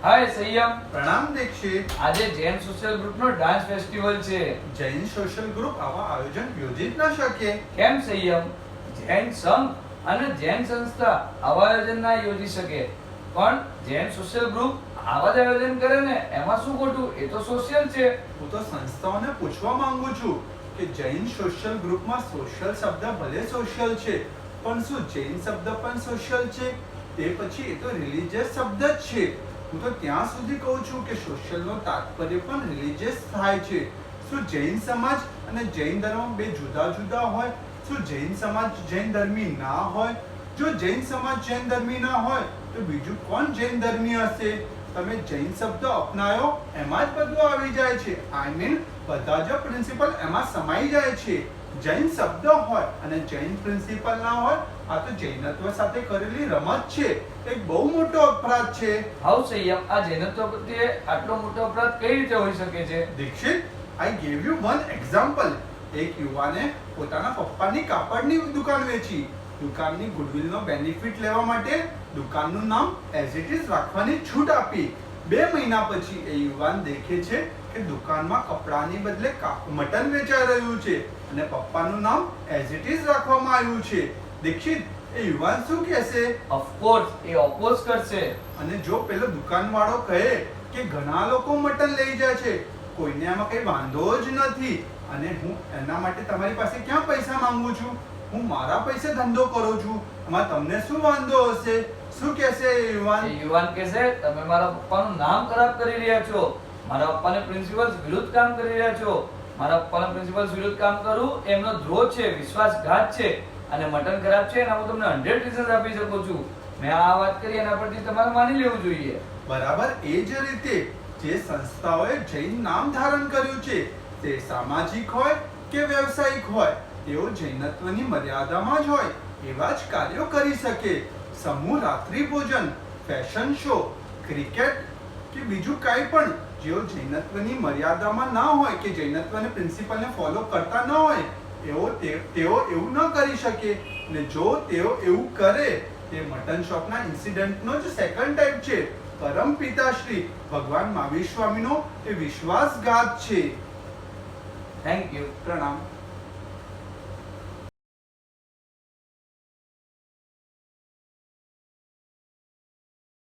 હાય સંયમ. પ્રણામ દીક્ષિત. આજે જૈન સોશિયલ ગ્રુપનો ડાન્સ ફેસ્ટિવલ છે. જૈન સોશિયલ ગ્રુપ આવા આયોજન યોજી ન શકે. કેમ સંયમ? જૈન સંઘ અને જૈન સંસ્થા આવા આયોજન ના યોજી શકે, પણ જૈન સોશિયલ ગ્રુપ આવા જ આયોજન કરે ને એમાં શું ખોટું? એ તો સોશિયલ છે. હું તો સંસ્થાઓને પૂછવા માંગુ છું કે જૈન સોશિયલ ગ્રુપમાં સોશિયલ શબ્દ ભલે સોશિયલ છે, પણ શું જૈન શબ્દ પણ સોશિયલ છે? તે પછી એ તો રિલીજિયસ શબ્દ જ છે. હું તો ત્યાં સુધી કહું છું કે સોશિયલનો તાત્પર્ય પણ રિલીજિયસ થાય છે. શું જૈન સમાજ અને જૈન ધર્મ બે જુદા જુદા હોય? શું જૈન સમાજ જૈન ધર્મી ના હોય? જો જૈન સમાજ જૈન ધર્મી ના હોય તો બીજું કોણ જૈન ધર્મી હશે? તમે જૈન શબ્દ અપનાયો એમાં જ બધું આવી જાય છે. આઈ મીન બધા જ પ્રિન્સિપલ એમાં સમાઈ જાય છે. જૈન શબ્દ હોય અને જૈન પ્રિન્સિપલ ના હોય, આ તો જૈનત્વ સાથે કરેલી રમત છે. એક બહુ મોટો અપરાધ છે. હાઉ સંયમ, આ જૈનત્વ પ્રત્યે આટલો મોટો અપરાધ કઈ રીતે હોઈ શકે છે? Dixit, I gave you one example. એક યુવાને પોતાના પપ્પાની કાપડની દુકાન વેચી. દુકાનની ગુડવિલનો બેનિફિટ લેવા માટે દુકાનનું નામ એઝ ઇટ ઇઝ રાખવાની છૂટ આપી. 2 મહિના પછી એ યુવાન દેખે છે કે દુકાનમાં કપડાની બદલે મટન વેચાઈ રહ્યું છે અને પપ્પાનું નામ એઝ ઇટ ઇઝ રાખવામાં આવ્યું છે. દીક્ષિત, એ યુવાન શું કહેશે? ઓફકોર્સ એ ઓપોઝ કરશે. અને જો પેલો દુકાનવાળો કહે કે ઘણા લોકો મટન લઈ જાય છે, કોઈને આમાં કઈ વાંધો જ નથી અને હું એના માટે તમારી પાસે ક્યાં પૈસા માંગુ છું? હું મારા પૈસે ધંધો કરું છું, એમાં તમને શું વાંધો હશે? શું કહેશે એ યુવાન? એ યુવાન કહેશે, તમે મારા પપ્પાનું નામ ખરાબ કરી રહ્યા છો. મારા પપ્પાને પ્રિન્સિપલ્સ વિરુદ્ધ કામ કરી રહ્યા છો. મારા પપ્પાના પ્રિન્સિપલ્સ વિરુદ્ધ કામ કરવું એમનો દ્રોહ છે, વિશ્વાસઘાત છે. અને મટન ખરાબ છે એના હું તમને 100 રીઝન્સ આપી શકું છું. મેં આ વાત કરી એના પરથી તમારે માની લેવું જોઈએ. બરાબર એ જ રીતે જે સંસ્થાઓએ જૈન નામ ધારણ કર્યું છે, તે સામાજિક હોય કે વ્યવસાયિક હોય, તેઓ જૈનત્વની મર્યાદામાં જ હોય એવા જ કાર્યો કરી શકે. સમૂહ રાત્રિ ભોજન, ફેશન શો, ક્રિકેટ કે બીજું કાંઈ પણ જેઓ જૈનત્વની મર્યાદામાં ના હોય કે જૈનત્વને પ્રિન્સિપલને ફોલો કરતા ન હોય, તેઓ એવું ન કરી શકે. ને જો તેઓ એવું કરે, તે મટન શોપના ઇન્સિડન્ટનો જ સેકન્ડ ટાઈપ છે. પરમ પિતાશ્રી ભગવાન મહાવીર સ્વામીનો એ વિશ્વાસઘાત છે. Thank you. પ્રણામ.